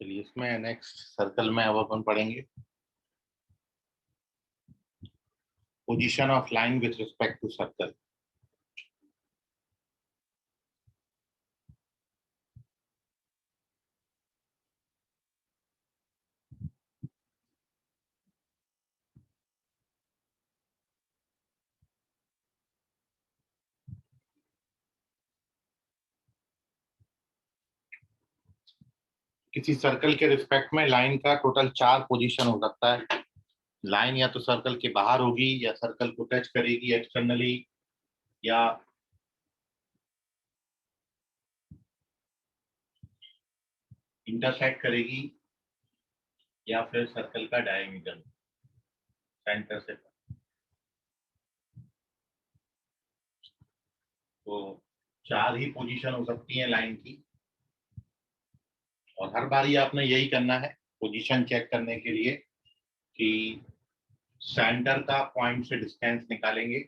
चलिए इसमें next circle में अब अपन पढ़ेंगे position of line with respect to circle. किसी सर्कल के रिस्पेक्ट में लाइन का टोटल 4 पोजीशन हो सकता है। लाइन या तो सर्कल के बाहर होगी, या सर्कल को टच करेगी एक्सटर्नली, या इंटरसेक्ट करेगी, या फिर सर्कल का डायमीटर सेंटर से। तो 4 ही पोजीशन हो सकती है लाइन की, और हर बारी आपने यही करना है पोजीशन चेक करने के लिए कि सेंटर का पॉइंट से डिस्टेंस निकालेंगे।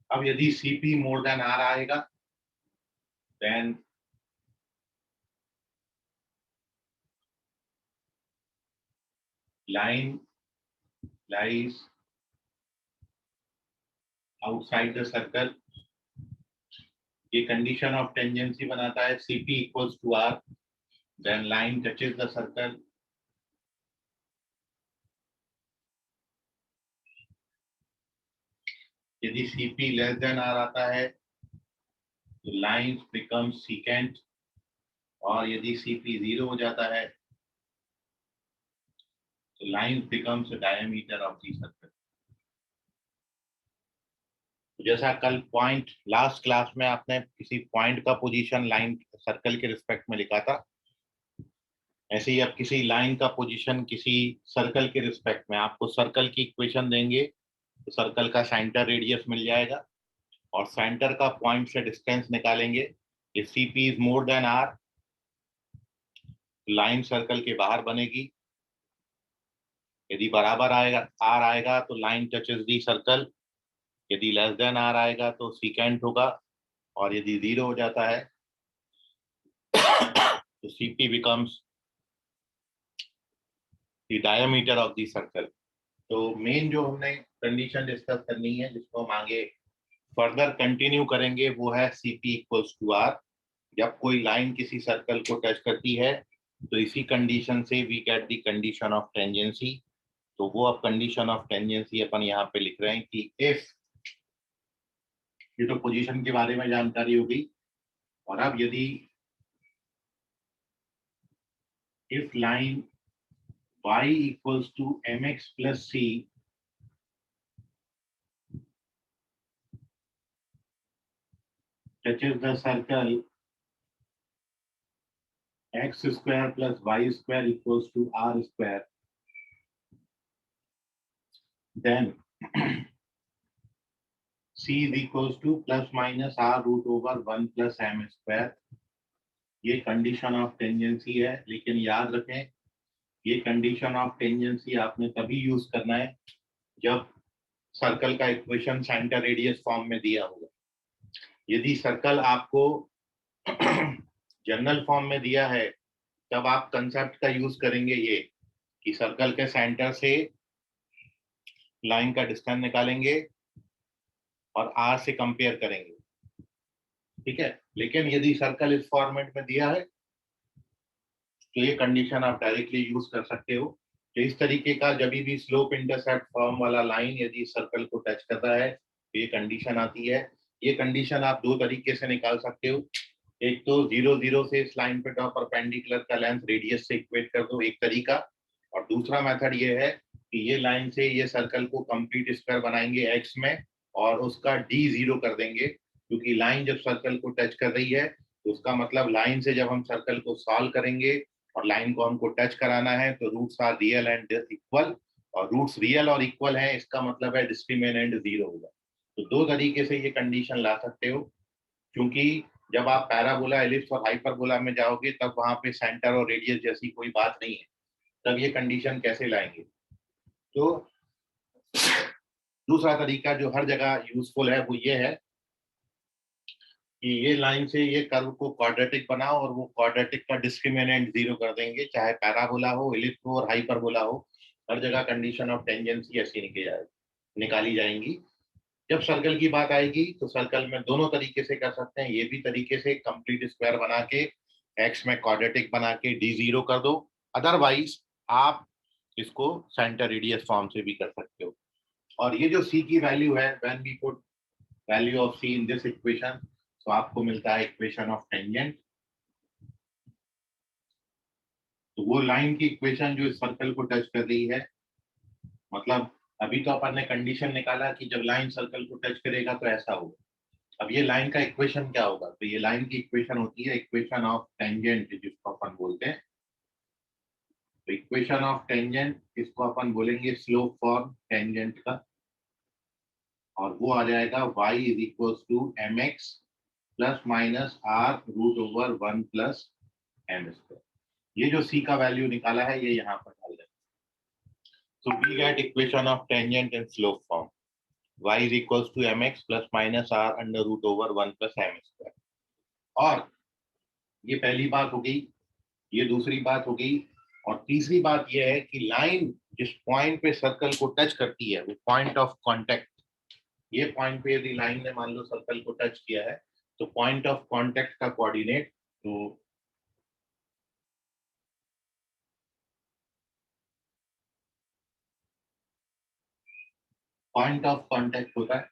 अब यदि CP मोर देन R आएगा, then line lies outside the circle. ये कंडीशन ऑफ टेंजेंसी बनाता है CP equals to R, then line touches the circle. यदि CP लेस देन R आता है तो लाइन बिकम्स सीकेंट, और यदि CP 0 हो जाता है तो line becomes diameter of the circle. जैसा कल पॉइंट लास्ट क्लास में आपने किसी पॉइंट का पोजीशन लाइन सर्कल के रिस्पेक्ट में लिखा था, ऐसे ही अब किसी लाइन का पोजीशन किसी सर्कल के रिस्पेक्ट में आपको सर्कल की इक्वेशन देंगे तो सर्कल का सेंटर रेडियस मिल जाएगा, और सेंटर का पॉइंट से डिस्टेंस निकालेंगे। If CP is more than R, line circle के बाहर बनेगी। यदि बराबर आएगा R आएगा तो लाइन टचेस दी सर्कल। यदि लेस देन R आएगा तो सीकेंट होगा, और यदि 0 हो जाता है तो CP becomes the diameter of the circle. तो मेन जो हमने कंडीशन डिस्कस करनी है, जिसको हम आगे फर्दर कंटिन्यू करेंगे, वो है CP इक्वल्स टू R। जब कोई लाइन किसी सर्कल को टच करती है तो इसी कंडीशन से we get the condition of tangency. तो वो अब कंडीशन ऑफ टेंजेंसी अपन यहाँ पे लिख रहे हैं कि इफ, ये तो पोजीशन के बारे में जानकारी होगी। और अब यदि if line y equals to mx plus c touches the circle x square plus y square equals to r square, then c is equals to plus minus r root over 1 plus m square। ये condition of tangency है, लेकिन याद रखें ये condition of tangency आपने तभी use करना है जब सर्कल का इक्वेशन सेंटर रेडियस फॉर्म में दिया होगा। यदि सर्कल आपको जनरल फॉर्म में दिया है तब आप कंसेप्ट का यूज करेंगे ये कि सर्कल के सेंटर से लाइन का डिस्टेंस निकालेंगे और R से कंपेयर करेंगे, ठीक है। लेकिन यदि सर्कल इस फॉर्मेट में दिया है तो ये कंडीशन आप डायरेक्टली यूज कर सकते हो। तो इस तरीके का जब भी स्लोप इंटरसेप्ट फॉर्म वाला लाइन यदि सर्कल को टच करता है तो ये कंडीशन आती है। ये कंडीशन आप 2 तरीके से निकाल सकते हो। एक तो 0 0 से इस लाइन पे परपेंडिकुलर का लेंथ रेडियस से इक्वेट कर दो, एक तरीका। और दूसरा मेथड ये है कि ये लाइन से ये सर्कल को कंप्लीट स्क्वायर बनाएंगे x में, और उसका d 0 कर देंगे, क्योंकि लाइन जब सर्कल को टच कर रही है तो उसका मतलब लाइन से जब हम सर्कल को सॉल्व करेंगे और लाइन को हमको टच कराना है तो roots are real and equal, और रूट्स रियल और इक्वल है इसका मतलब है डिस्क्रिमिनेंट 0 होगा। तो 2 तरीके से ये कंडीशन ला सकते हो, क्योंकि जब आप पैराबोला, एलिप्स और हाइपरबोला में जाओगे तब वहां पे सेंटर और रेडियस जैसी कोई बात नहीं है, तब ये कंडीशन कैसे लाएंगे। तो दूसरा तरीका जो हर जगह यूजफुल है वो ये है कि ये लाइन से ये कर्व को क्वाड्रेटिक बनाओ और वो क्वाड्रेटिक का डिस्क्रिमिनेंट 0 कर देंगे, चाहे पैराबोला हो, एलिप्स हो और हाइपरबोला हो। हर जगह कंडीशन ऑफ टेंजेंसी ऐसी निकाली जाएंगी। जब सर्कल की बात आएगी तो सर्कल में दोनों तरीके से कर सकते हैं। ये भी तरीके से कंप्लीट स्क्वायर बना के एक्स में क्वाड्रेटिक बना के D0 कर दो। अदरवाइज आप इसको सेंटर रेडियस फॉर्म से भी कर सकते हो। और ये जो सी की वैल्यू है, when we put value of C in this equation, तो आपको मिलता है इक्वेशन ऑफ टेंजेंट। तो वो लाइन की इक्वेशन जो इस सर्कल को टच कर रही है, मतलब अभी तो अपन ने कंडीशन निकाला कि जब लाइन सर्कल को टच करेगा तो ऐसा होगा। अब ये लाइन का इक्वेशन क्या होगा? तो ये लाइन की इक्वेशन होती है इक्वेशन ऑफ टेंजेंट, जिसको अपन बोलते हैं। तो इक्वेशन ऑफ टेंजेंट इसको अपन बोलेंगे स्लोप फॉर्म टेंजेंट का, और वो आ जाएगा y is equal to m x plus minus r root over 1 plus M square. ये जो c का वैल्यू निकाला है ये यहाँ पर डाल दें। So we get equation of tangent in slope form. Y is equals to mx plus minus r under root over 1 plus m square. और ये पहली बात हो गई, ये दूसरी बात हो गई, और तीसरी बात ये है कि लाइन जिस पॉइंट पे सर्कल को टच करती है वो पॉइंट ऑफ कांटेक्ट, ये पॉइंट पे यदि लाइन ने मान लो सर्कल को टच किया है तो पॉइंट ऑफ कांटेक्ट का कोऑर्डिनेट, तो पॉइंट ऑफ कांटेक्ट होता है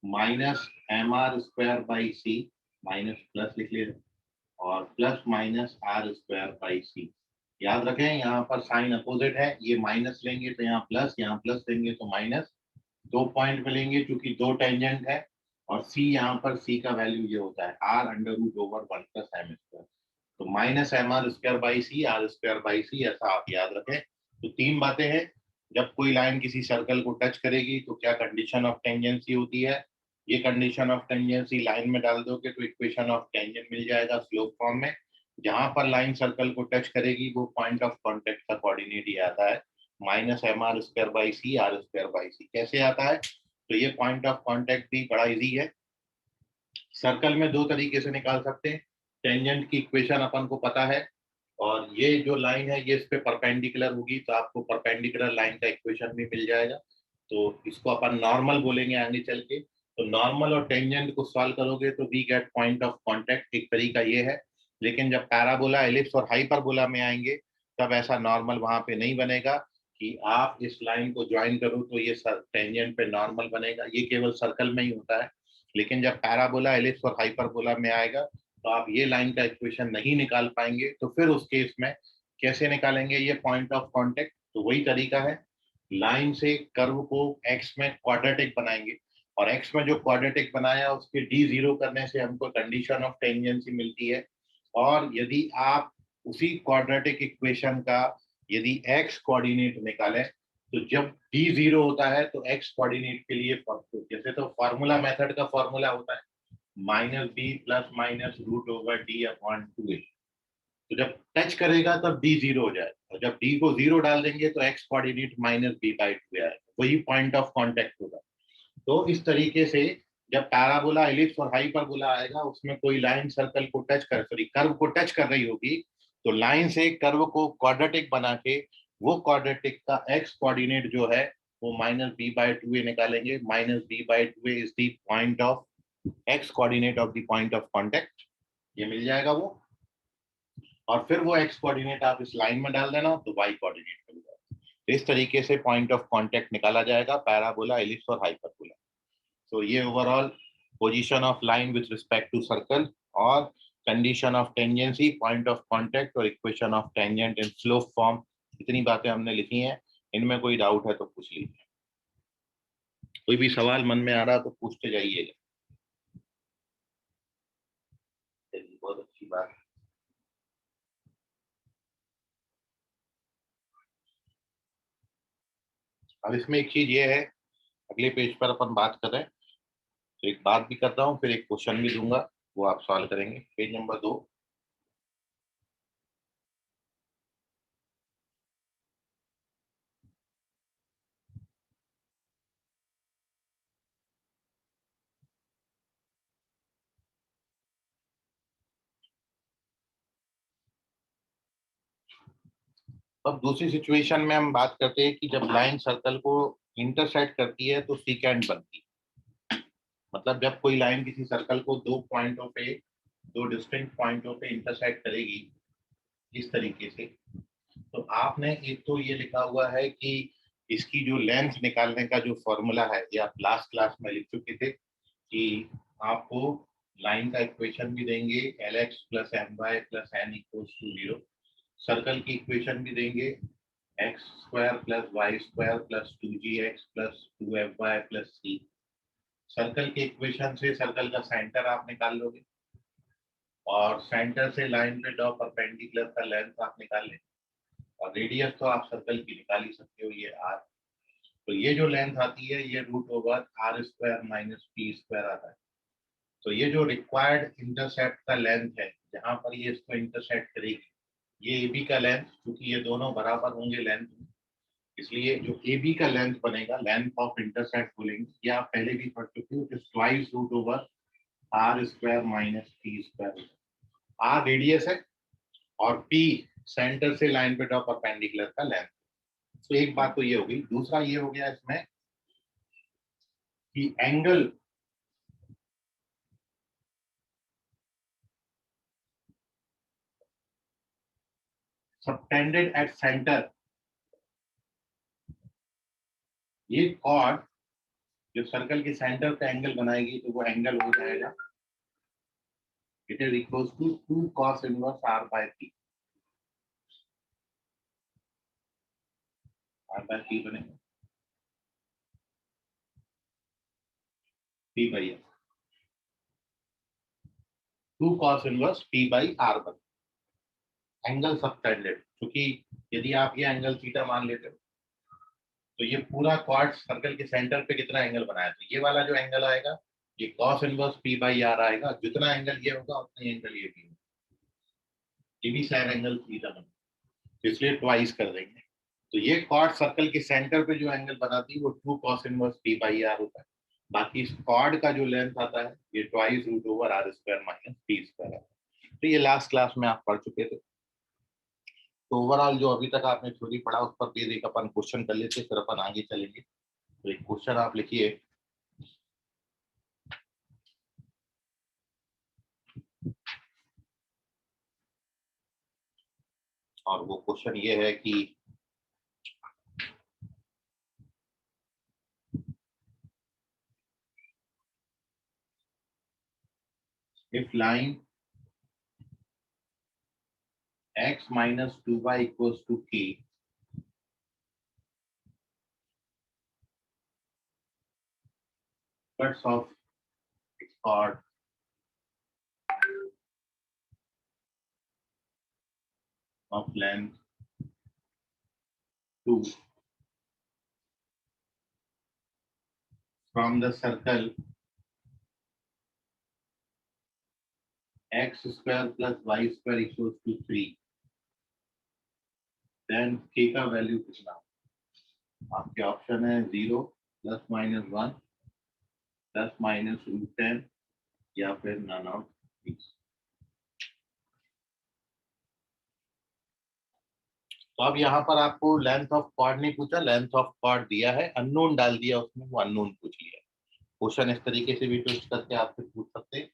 minus M R square by C, minus plus लिख लीजिए, और plus minus R square by C. याद रखें यहाँ पर साइन अपोजिट है, ये माइनस लेंगे तो यहाँ प्लस लेंगे तो माइनस। दो पॉइंट मिलेंगे क्योंकि दो टेंजेंट है, और सी यहाँ पर सी का वैल्यू ये होता है R under root over 1 plus M square. तो minus M R square by C, R square by C, ऐसा आप याद रखें। तो तीन बातें हैं, जब कोई लाइन किसी सर्कल को टच करेगी तो क्या कंडीशन ऑफ टेंजेंसी होती है, ये कंडीशन ऑफ टेंजेंसी लाइन में डाल दोगे तो इक्वेशन ऑफ टेंजेंट मिल जाएगा स्लोप फॉर्म में। जहां पर लाइन सर्कल को टच करेगी वो पॉइंट ऑफ कांटेक्ट का कोऑर्डिनेट ही आता है minus M R square by C, R square by C. कैसे आता है? तो ये पॉइंट ऑफ कांटेक्ट भी बड़ा इजी है। सर्कल में दो तरीके से निकाल सकते हैं। टेंजेंट की इक्वेशन अपन को पता है, और ये जो लाइन है ये इस पे परपेंडिकुलर होगी तो आपको परपेंडिकुलर लाइन का इक्वेशन भी मिल जाएगा। तो इसको अपन नॉर्मल बोलेंगे आगे चल के। तो नॉर्मल और टेंजेंट को सॉल्व करोगे तो we get point of contact, एक तरीका ये है। लेकिन जब पैराबोला, एलिप्स और हाइपरबोला में आएंगे तब ऐसा नॉर्मल वहां पे नहीं बनेगा कि आप इस लाइन को ज्वाइन करो तो ये टेंजेंट पे नॉर्मल बनेगा। ये केवल सर्कल में ही होता है। लेकिन जब पैराबोला, एलिप्स और हाइपरबोला में आएगा तो आप ये लाइन का इक्वेशन नहीं निकाल पाएंगे। तो फिर उस केस में कैसे निकालेंगे ये पॉइंट ऑफ कांटेक्ट? तो वही तरीका है, लाइन से कर्व को एक्स में क्वाड्रेटिक बनाएंगे, और एक्स में जो क्वाड्रेटिक बनाया उसके D0 करने से हमको कंडीशन ऑफ टेंजेंसी मिलती है। और यदि आप उसी क्वाड्रेटिक इक्वेशन का यदि एक्स कोऑर्डिनेट निकालें तो जब D0 होता है तो एक्स कोऑर्डिनेट के लिए जैसे तो फॉर्मूला मेथड का फॉर्मूला होता है minus b plus minus root over D upon 2a। तो जब टच करेगा तब D0 हो जाए, और जब D को 0 डाल देंगे तो x coordinate minus b by 2 आएगा, वही पॉइंट ऑफ कांटेक्ट होगा। तो इस तरीके से जब पैराबोला, एलिप्स और हाइपरबोला आएगा उसमें कोई लाइन सर्कल को टच कर, सॉरी कर्व को टच कर रही होगी, तो लाइन से कर्व को क्वाड्रेटिक बना के वो क्वाड्रेटिक का एक्स कोऑर्डिनेट जो है वो माइनस बी बाई 2a निकालेंगे। Minus b by 2a is the point of x coordinate of the point of contact, ये मिल जाएगा वो। और फिर वो एक्स कोऑर्डिनेट आप इस लाइन में डाल देना तो वाई कोऑर्डिनेट मिल जाएगा। तो इस तरीके से पॉइंट ऑफ कांटेक्ट निकाला जाएगा पैराबोला, एलिप्स और हाइपरबोला। तो ये overall position of line with respect to circle, और condition of tangency, point of contact और equation of tangent in slope form, इतनी बातें हमने लिखी हैं। इनमें कोई डाउट है तो पूछ लीजिए, कोई भी सवाल मन में आ रहा तो पूछते जाइएगा। चलिए, बहुत अच्छी बात। अब इसमें एक चीज ये है, अगले पेज पर अपन बात कर रहे हैं तो एक बात भी करता हूँ फिर एक क्वेश्चन भी दूंगा, वो आप सॉल्व करेंगे। Page number 2। अब दूसरी सिचुएशन में हम बात करते हैं कि जब लाइन सर्कल को इंटरसेक्ट करती है तो सीकेंट बनती है। मतलब जब कोई लाइन किसी सर्कल को दो पॉइंटों पे, दो डिस्टिंक्ट पॉइंटों पे इंटरसेक्ट करेगी इस तरीके से, तो आपने एक तो ये लिखा हुआ है कि इसकी जो लेंथ निकालने का जो फॉर्मूला है, ये आप लास्ट क्लास में लिख चुके थे कि आपको लाइन का इक्वेशन भी देंगे l x plus m y plus n equals to 0, circle की इक्वेशन भी देंगे x square plus Y square plus 2gx plus 2fy plus c। Circle के इक्वेशन से सर्कल का सेंटर आप निकाल लोगे और सेंटर से लाइन पे ड्रॉ परपेंडिकुलर का लेंथ आप निकाल लेंगे, और रेडियस तो आप सर्कल की निकाल ही सकते हो, ये आर। तो ये जो लेंथ आती है ये root over r square minus p square आता है। तो ये जो रिक्वायर्ड इंटरसेप्ट का लेंथ है जहां पर ये इसको इंटरसेप्ट करेगी, ये ए बी का लेंथ, क्योंकि ये दोनों बराबर होंगे लेंथ में, इसलिए जो ए बी का लेंथ बनेगा, लेंथ ऑफ इंटरसेप्ट बोलेंगे, ये आप पहले भी पढ़ चुके हो, twice root over r square minus p square. R radius है और पी सेंटर से लाइन पे ड्रॉ परपेंडिकुलर का लेंथ। तो एक बात तो ये हो गई। दूसरा ये हो गया इसमें कि एंगल सबटेंडेड एट सेंटर, ये कॉर्ड जो सर्कल के सेंटर पे एंगल बनाएगी तो वो एंगल हो जाएगा, it is equals to 2 cos inverse r by p। r by p बनेगा p by r, 2 cos inverse p by r बन एंगल सबटेंडेड। क्योंकि यदि आप ये एंगल थीटा मान लेते हो तो ये पूरा क्वाड सर्कल के सेंटर पे कितना एंगल बनाया था, ये वाला जो एंगल आएगा ये cos inverse p by r आएगा, जितना एंगल ये होगा उतना ही एंगल ये भी होगा, ये भी साइन एंगल थीटा बनेगा, तो इसलिए ट्वाइस कर देंगे। तो ये कॉर्ड सर्कल के सेंटर पे जो एंगल बनाती है वो 2 cos inverse p by r होता है। बाकी इस कॉर्ड का जो लेंथ आता है ये twice root over r square minus p square है। तो ये लास्ट क्लास में आप पढ़ चुके थे। तो ओवरऑल जो अभी तक आपने थ्योरी पढ़ा उस पर बेस एक अपन क्वेश्चन कर लेते, फिर अपन आगे चलेंगे। तो एक क्वेश्चन आप लिखिए, और वो क्वेश्चन ये है कि if line x minus 2y equals to k, cuts of its chord of length 2 from the circle x square plus y square equals to 3, then k का वैल्यू कितना? आपके ऑप्शन है 0 plus minus 1 plus minus root 10 या फिर none of this. तो अब यहाँ पर आपको लेंथ ऑफ कॉर्ड नहीं पूछा, लेंथ ऑफ कॉर्ड दिया है, अननोन डाल दिया उसमें, वो अननोन पूछ लिया। क्वेश्चन इस तरीके से भी ट्विस्ट करके आपसे पूछ सकते हैं,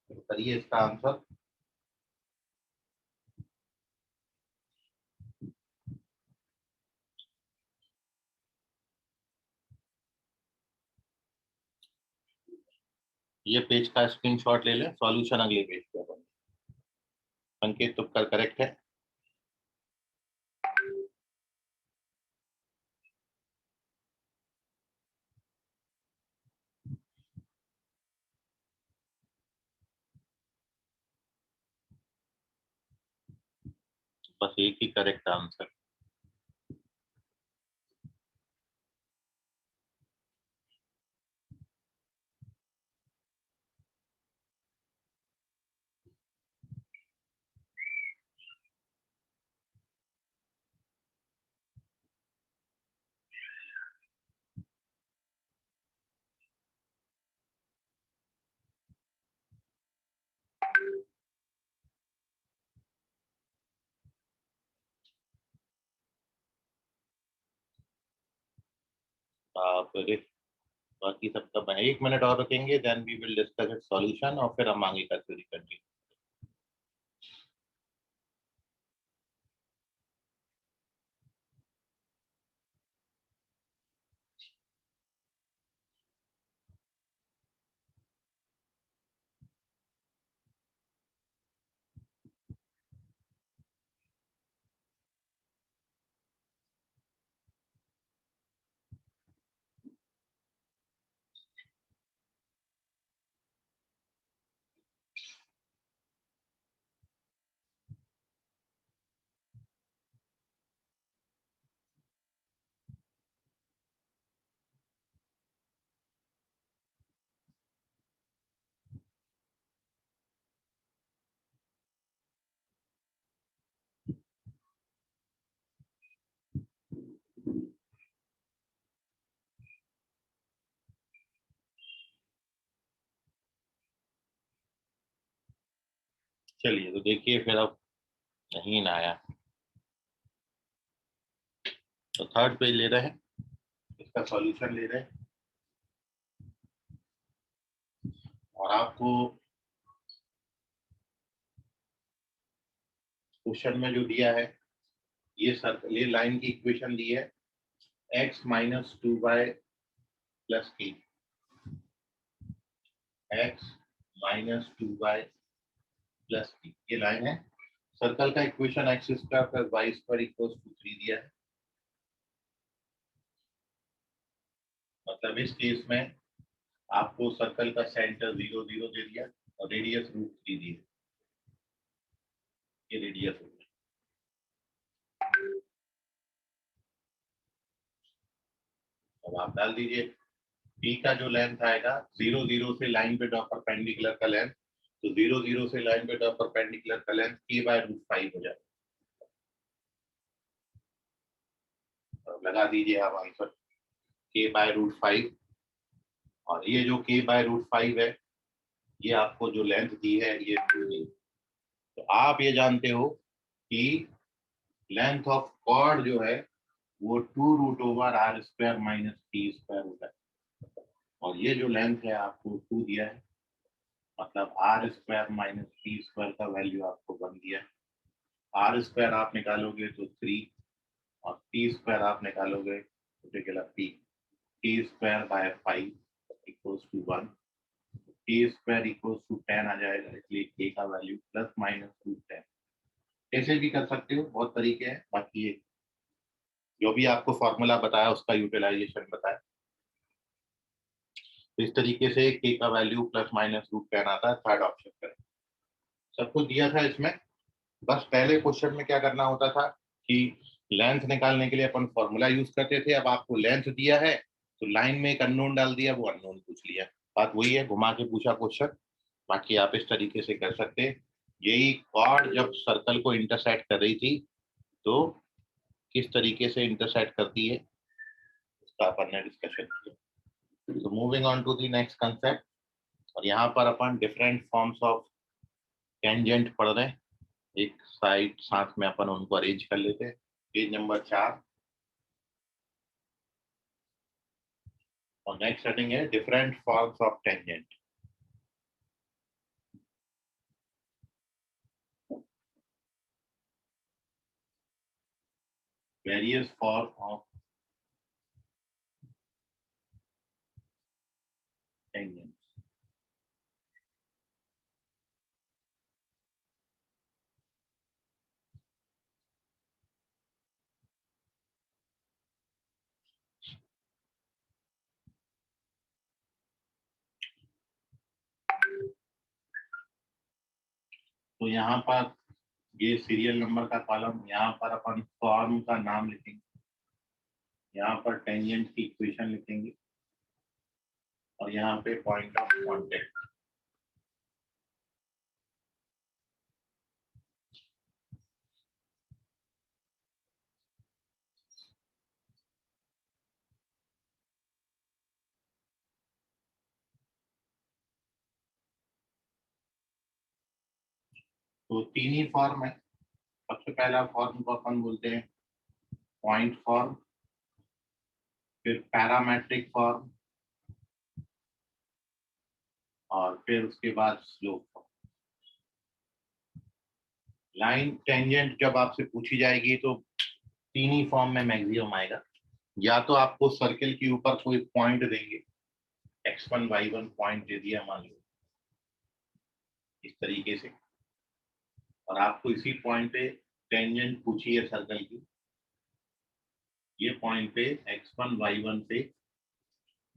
तो करिए इसका आंसर। ये पेज का स्क्रीनशॉट ले लें, सॉल्यूशन अगले पेज पे अपन। संकेत तुक्कर करेक्ट है। बस एक ही करेक्ट आंसर। फिर बाकी सबका 1 मिनट और रखेंगे, then we will discuss it solution और फिर हम आगे का थ्योरी कंटिन्यू। चलिए तो देखिए फिर अब नहीं ना आया, तो थर्ड पेज ले रहे हैं, इसका सॉल्यूशन ले रहे हैं और आपको क्वेश्चन में जो दिया है ये सर्कल, ये लाइन की इक्वेशन दी है x minus 2y plus k, x minus 2y plus k, ये लाइन है। सर्कल का equation x square plus Y square equals to 3 दिया है। मतलब इस केस में आपको सर्कल का सेंटर 0 0 दे दिया और रेडियस √3 दिया, ये रेडियस हो गया। अब आप डाल दीजिए p का जो लेंथ आएगा 0 0 से लाइन पे ड्रॉ परपेंडिकुलर का लेंथ, तो 0 0 से लाइन पे ड्रॉ परपेंडिकुलर का लेंथ k/√5 हो जाएगा। लगा दीजिए आप आंसर k/√5, और ये जो k/√5 है ये आपको जो लेंथ दी है ये 2 दी। तो आप ये जानते हो कि लेंथ ऑफ कॉर्ड जो है वो 2√r² माइनस टी स्क्वायर होता है, और ये जो लेंथ है आपको 2 दिया है, मतलब r² माइनस टी स्क्वायर का वैल्यू आपको 1 दिया है। r² आप निकालोगे तो 3 और टी स्क्वायर आप निकालोगे particular p/5 equals to 1, k² equals to 10 आ जाएगा, इसलिए k का वैल्यू प्लस माइनस √10। ऐसे भी कर सकते हो, बहुत तरीके हैं, बाकी ये जो भी आपको फॉर्मूला बताया उसका यूटिलाइजेशन बताया, तो इस तरीके से k का वैल्यू प्लस माइनस √10 आता है। थर्ड ऑप्शन करें, सब कुछ दिया था इसमें, बस पहले क्वेश्चन में क्या करना होता था कि लेंथ निकालने के लिए अपन फॉर्मूला यूज करते थे, अब आपको लेंथ दिया है तो लाइन में एक अननोन डाल दिया, वो अननोन पूछ लिया, बात वही है, घुमा के पूछा क्वेश्चन। बाकी आप इस तरीके से कर सकते हैं। यही कॉर्ड जब सर्कल को इंटरसेक्ट कर रही थी तो किस तरीके से इंटरसेक्ट करती है उसका अपन ने डिस्कशन किया। तो moving on to the next concept, और यहाँ पर अपन डिफरेंट फॉर्म्स ऑफ टेंजेंट पढ़ रहे हैं, एक साइड साथ में अपन उनको अरेंज कर लेते हैं। पेज नंबर 4 और नेक्स्ट हेडिंग है different forms of tangent. Various form of tangent. तो यहाँ पर ये सीरियल नंबर का कॉलम, यहाँ पर अपन फॉर्म का नाम लिखेंगे, यहाँ पर टेंजेंट की इक्वेशन लिखेंगे और यहाँ पे पॉइंट ऑफ कांटेक्ट। तो 3 ही फॉर्म है। सबसे पहला फॉर्म को अपन बोलते हैं पॉइंट फॉर्म, फिर पैरामेट्रिक फॉर्म, और फिर उसके बाद स्लोप फॉर्म। लाइन टेंजेंट जब आपसे पूछी जाएगी तो तीन ही फॉर्म में मैक्सिमम आएगा। या तो आपको सर्कल के ऊपर कोई पॉइंट देंगे, x1 y1 पॉइंट दे दिया मान लो इस तरीके से, और आपको इसी पॉइंट पे टेंजेंट पूछी है सर्कल की, ये पॉइंट पे x1 y1 पे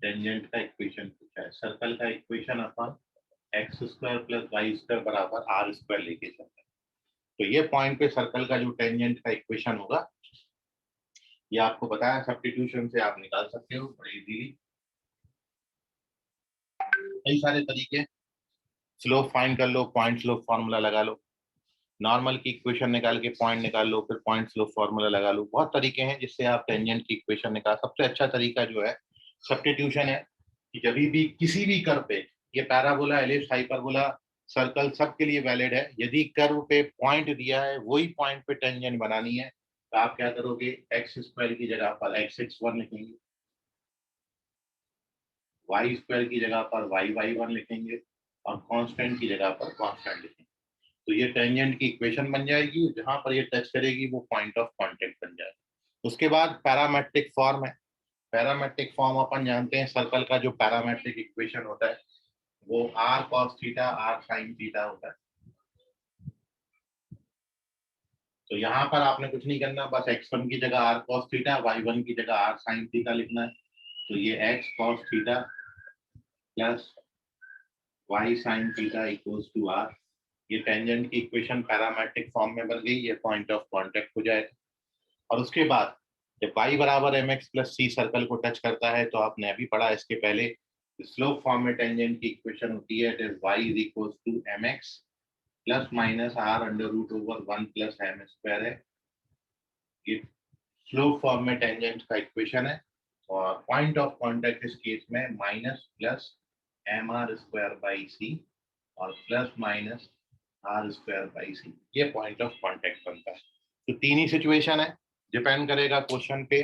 टेंजेंट का इक्वेशन पूछा है। सर्कल का इक्वेशन अपन x square plus Y square बराबर आर स्क्वायर लेके चलते हैं। तो ये पॉइंट पे सर्कल का जो टेंजेंट का इक्वेशन होगा, ये आपको बताया, सब्स्टिट्यूशन से आप निकाल सकते हो बड़ी इजीली। कई सारे तरीके, स्लोप फाइंड कर लो, पॉइंट स्लोप फार्मूला लगा लो, नॉर्मल की इक्वेशन निकाल के पॉइंट निकाल लो, फिर पॉइंट स्लोप फार्मूला लगा लो। बहुत तरीके हैं जिससे आप टेंजेंट की इक्वेशन निकाल। सबसे अच्छा तरीका जो है सब्स्टिट्यूशन है, कि जब भी किसी भी कर्व पे, ये पैराबोला, एलिप्स, हाइपरबोला, सर्कल सबके लिए वैलिड है, यदि कर्व पे पॉइंट दिया है वही पॉइंट पे टेंजेंट बनानी है, तो आप क्या करोगे, एक्स स्क्वायर की जगह पर x1 लिखेंगे, वाई स्क्वायर की जगह पर y1 लिखेंगे, और कांस्टेंट की जगह पर कांस्टेंट लिखेंगे। तो ये टेंजेंट की इक्वेशन बन जाएगी, जहां पर ये टच करेगी वो पॉइंट ऑफ कांटेक्ट बन जाएगा। उसके बाद पैरामेट्रिक फॉर्म है। पैरामेट्रिक फॉर्म अपन जानते हैं, सर्कल का जो पैरामेट्रिक इक्वेशन होता है वो r cos theta r sin theta होता है। तो यहाँ पर आपने कुछ नहीं करना, बस x1 की जगह r cos थीटा, y1 की जगह r sin थीटा लिखना है। तो ये x cos theta plus y sin theta equals to r। ये टेंजेंट की इक्वेशन पैरामेट्रिक फॉर्म में बन गई, ये पॉइंट ऑफ कांटेक्ट हो जाएगा। और उसके बाद जब y बराबर mx प्लस c सर्कल को टच करता है, तो आपने अभी पढ़ा इसके पहले, स्लोप फॉर्म में टेंजेंट की इक्वेशन होती है, it is y is equals to mx plus minus r under root over 1 plus m square है। ये स्लोप फॉर्म में टेंजेंट का इक्वेशन है। और पॉइंट ऑफ कांटेक्ट इस केस में minus plus M R square by C और plus minus R square by सी, ये पॉइंट ऑफ कांटेक्ट बनता है। तो तीन ही सिचुएशन है, डिपेंड करेगा क्वेश्चन पे।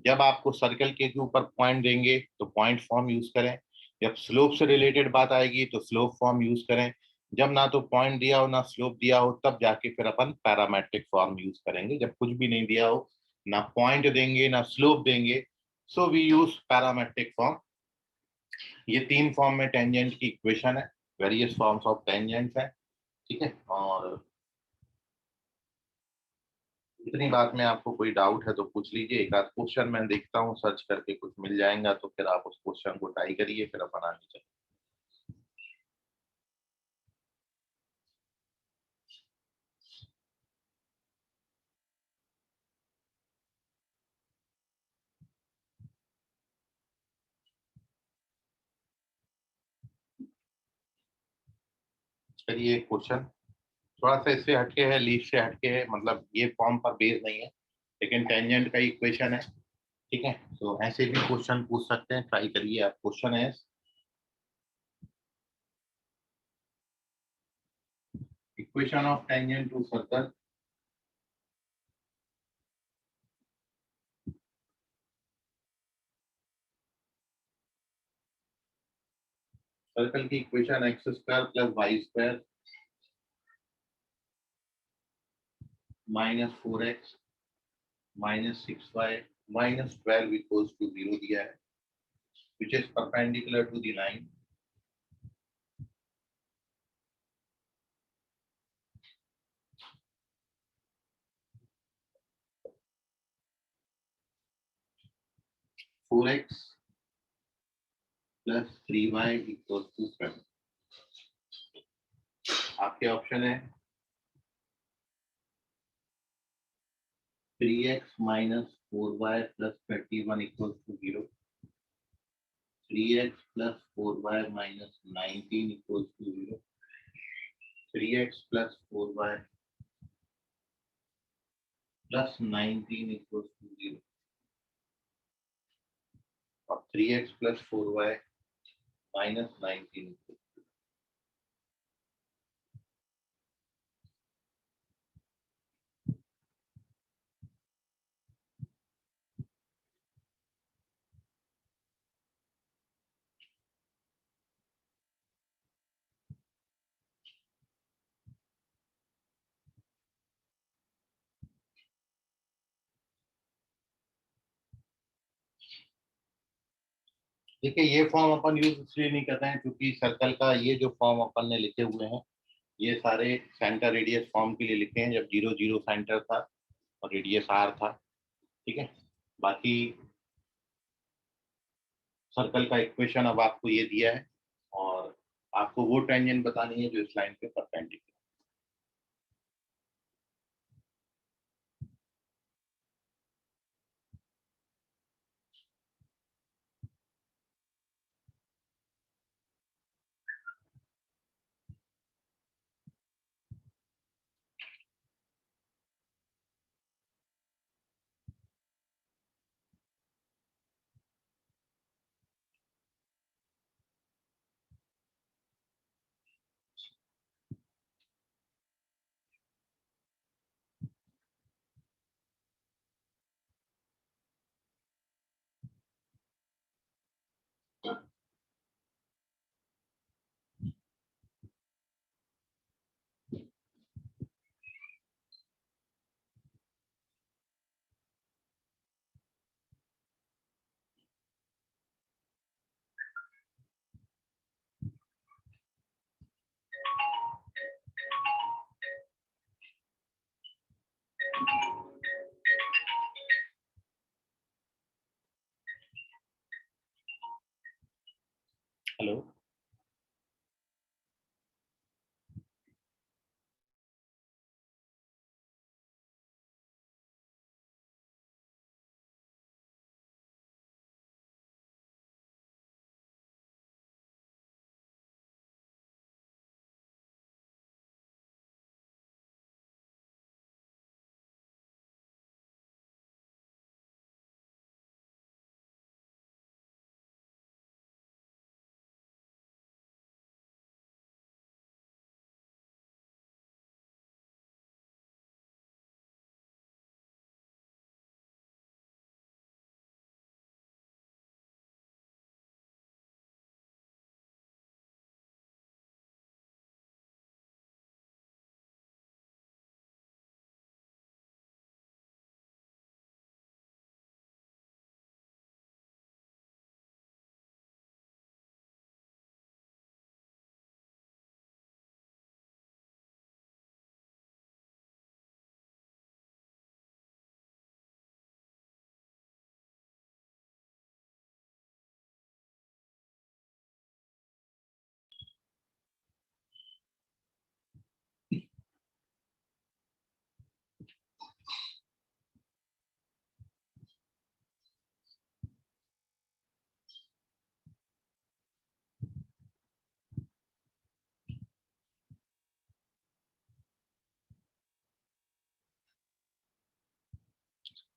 जब आपको सर्कल के ऊपर पॉइंट देंगे तो पॉइंट फॉर्म यूज करें, जब स्लोप से रिलेटेड बात आएगी तो स्लोप फॉर्म यूज करें, जब ना तो पॉइंट दिया हो ना स्लोप दिया हो तब जाके फिर अपन पैरामेट्रिक फॉर्म यूज करेंगे। जब कुछ भी नहीं दिया हो, ना पॉइंट देंगे ना स्लोप देंगे, so we use parametric form. ये तीन फॉर्म में टेंजेंट की इक्वेशन है, वेरियस फॉर्म्स ऑफ टेंजेंट्स है, ठीक है। और इतनी बात में आपको कोई डाउट है तो पूछ लीजिए। एक आध क्वेश्चन मैं देखता हूँ सर्च करके, कुछ मिल जाएगा तो फिर आप उस क्वेश्चन को ट्राई करिए, फिर अपन आगे चलें। चलिए एक क्वेश्चन थोड़ा सा इससे हटके है, लीफ से हटके है, मतलब ये फॉर्म पर बेस नहीं है, लेकिन टेंजेंट का इक्वेशन है, ठीक है। तो ऐसे भी क्वेश्चन पूछ सकते हैं, ट्राई करिए आप। क्वेश्चन है, equation of tangent to circle, circle की equation x square plus Y square minus 4x minus 6y minus 12 equals to 0 दिया है, which is perpendicular to the line. Four x plus 3y equals to 7. आपके option है 3x minus 4y plus 31 equals to 0. 3x plus 4y minus 19 equals to 0. 3x plus 4y plus 19 equals to 0. और 3x plus 4y minus 19 equals to 0. देखिए ये form अपन use इसलिए नहीं कर रहे हैं क्योंकि सर्कल का ये जो फॉर्म अपन ने लिखे हुए हैं ये सारे सेंटर रेडियस फॉर्म के लिए लिखे हैं, जब 0 0 सेंटर था और रेडियस आर था। ठीक है, बाकी सर्कल का इक्वेशन अब आपको ये दिया है और आपको वो टेंजेंट बतानी है जो इस लाइन पे परपेंडिकुलर। हेलो।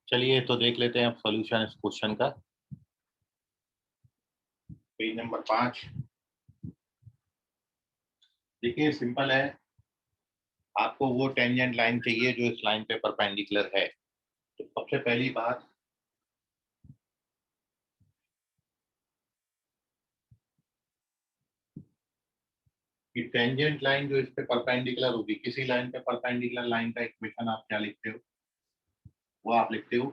चलिए तो देख लेते हैं अब सॉल्यूशन इस क्वेश्चन का। Page number 5। देखिए सिंपल है, आपको वो टेंजेंट लाइन चाहिए जो इस लाइन पे परपेंडिकुलर है। तो सबसे पहली बात, कि टेंजेंट लाइन जो इस पे परपेंडिकुलर होगी, किसी लाइन पे परपेंडिकुलर लाइन का इक्वेशन आप क्या लिखते हो? वो आप लिखते हो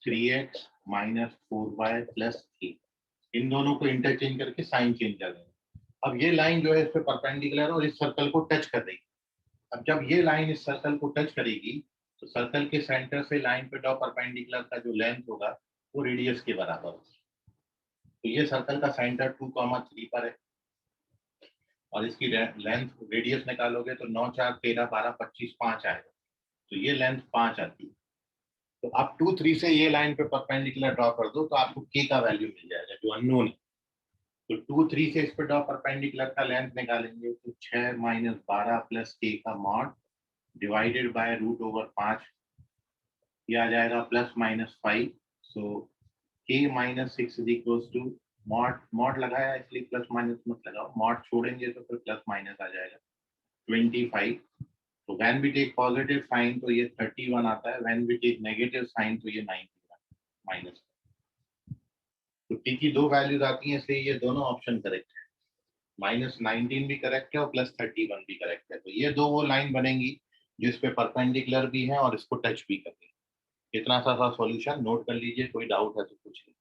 3x माइनस 4y प्लस 3। इन दोनों को इंटरचेंज करके साइन चेंज कर देंगे। अब ये लाइन जो है इस पे परपेंडिकुलर और इस सर्कल को टच कर देगी। अब जब ये लाइन इस सर्कल को टच करेगी तो सर्कल के सेंटर से लाइन पे डॉ परपेंडिकुलर का जो लेंथ होगा वो रेडियस के बराबर होगा। तो ये सर्कल का सेंटर 2,3 पर है और इसकी लेंथ रेडियस निकालोगे तो 9 4 13 12 25 5 आएगा। तो ये लेंथ 5 आती है। तो आप 2 3 से ये लाइन पे परपेंडिकुलर ड्रॉ कर दो तो आपको के का वैल्यू मिल जाएगा जो अननोन है। तो 2 3 से इस पे ड्रॉ परपेंडिकुलर का लेंथ निकालेंगे तो 6 माइनस 12 प्लस के का mod divided by root over 5। ये आ जाएगा plus minus 5। So k minus 6 is equals to mod, mod लगाया इसलिए प्लस माइनस मत लगाओ, मॉड छोड़ेंगे तो फिर प्लस माइनस आ जाएगा 25। तो when we take positive sign तो ये 31 आता है, when we take negative sign तो ये 91 माइनस। तो टी की दो वैल्यूज आती हैं इसलिए ये दोनों ऑप्शन करेक्ट है। -19 भी करेक्ट है और +31 भी करेक्ट है। तो ये दो वो लाइन बनेंगी जो इस पे परपेंडिकुलर भी है और इसको टच भी करेंगे। इतना सा सॉल्यूशन नोट कर लीजिए, कोई डाउट है तो पूछिए।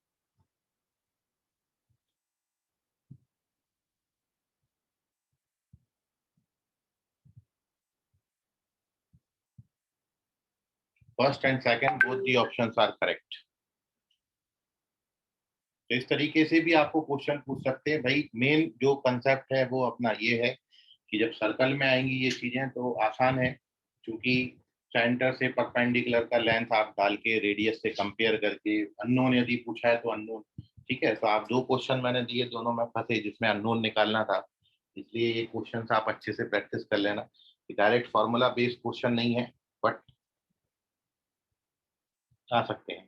First and second both the options are correct. तो इस तरीके से भी आपको क्वेश्चन पूछ सकते हैं। भाई मेन जो कंसेप्ट है वो अपना ये है कि जब सर्कल में आएंगी ये चीजें तो आसान है, क्योंकि सेंटर से परपेंडिकुलर का लेंथ आप डाल के रेडियस से कंपेयर करके, अननोन यदि पूछा है तो अननोन, ठीक है। तो आप दो क्वेश्चन मैंने दिए, दोनों में फंसे जिसमें अननोन निकालना था, इसलिए ये क्वेश्चन आप अच्छे से प्रैक्टिस कर लेना। डायरेक्ट फार्मूला बेस्ड क्वेश्चन नहीं है, बट आ सकते हैं।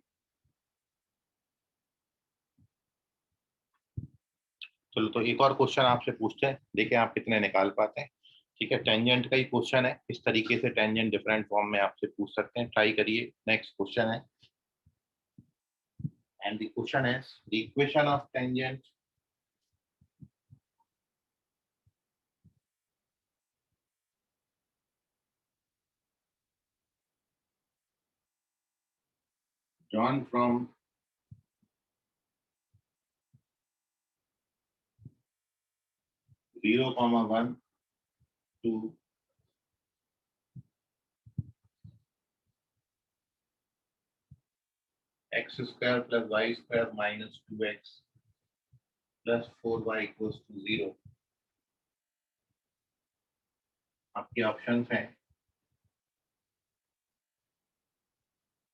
चलो तो एक और क्वेश्चन आपसे पूछते हैं, देखें आप कितने निकाल पाते हैं। ठीक है, टेंजेंट का ही क्वेश्चन है, इस तरीके से टेंजेंट डिफरेंट फॉर्म में आपसे पूछ सकते हैं, ट्राई करिए। नेक्स्ट क्वेश्चन है, and the question is the equation of tangent drawn from 0, 1 to x square plus y square minus 2x plus 4y equals to 0। आपके ऑप्शंस हैं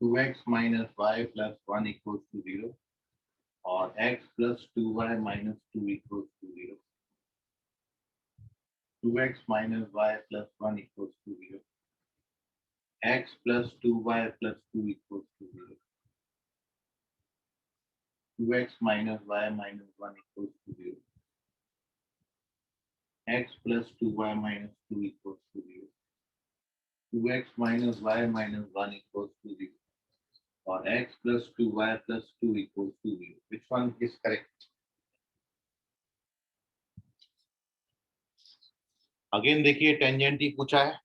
2x minus y plus 1 equals to 0 और x plus 2y minus 2 equals to 0। 2x minus y plus 1 equals to 0, x plus 2y plus 2 equals to 0, 2x minus y minus 1 equals to 0, x plus 2y minus 2 equals to 0, 2x minus y minus 1 equals to 0 or x plus 2y plus 2 equals to 0। Which one is correct? Again देखिए tangent ही पूछा है,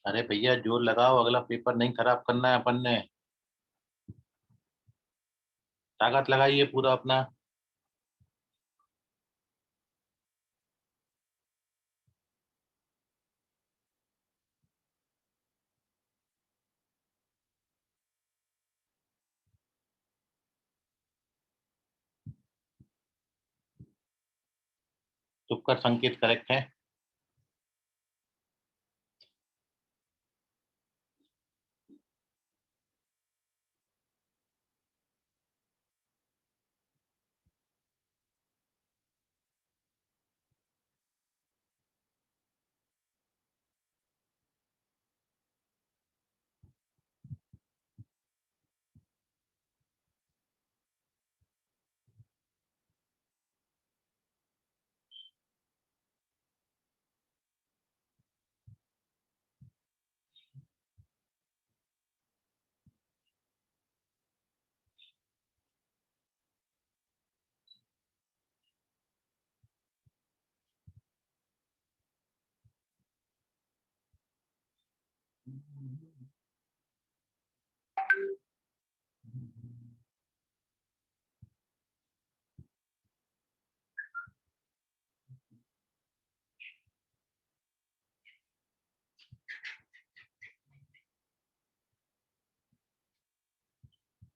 अरे भैया जोर लगाओ, अगला paper नहीं खराब करना है अपन ने, ताकत लगाइए पूरा अपना। तुक्कर संकेत करेक्ट है।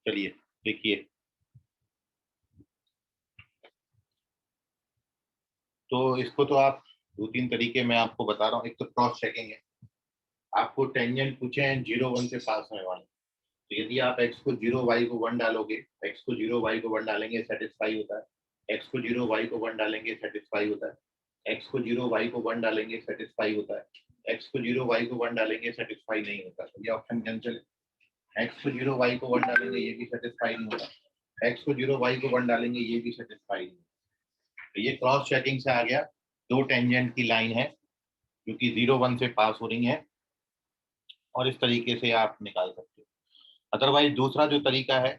चलिए देखिए, तो इसको तो आप दो तीन तरीके मैं आपको बता रहा हूँ। एक तो क्रॉस चेकिंग है, आपको टेंजेंट पूछे हैं 0, 1 से पास होने वाले, तो यदि आप x को 0 y को 1 डालोगे, x को 0 y को 1 डालेंगे सेटिस्फाई होता है, x को 0 y को 1 डालेंगे सेटिस्फाई होता है, x को 0 y को 1 डालेंगे सेटिस्फाई होता है, x को 0 y को 1 डालेंगे सेटिस्फाई नहीं होता, तो ये ऑप्शन कैंसिल है। x को 0 y को 1 डालेंगे ये भी सेटिस्फाई नहीं होता, x को 0 y को 1 डालेंगे ये भी सेटिस्फाई नहीं होता। तो ये क्रॉस चेकिंग से आ गया, दो टेंजेंट की लाइन है जो कि 0 1 से पास हो रही है और इस तरीके से आप निकाल सकते हो। अदरवाइज दूसरा जो तरीका है,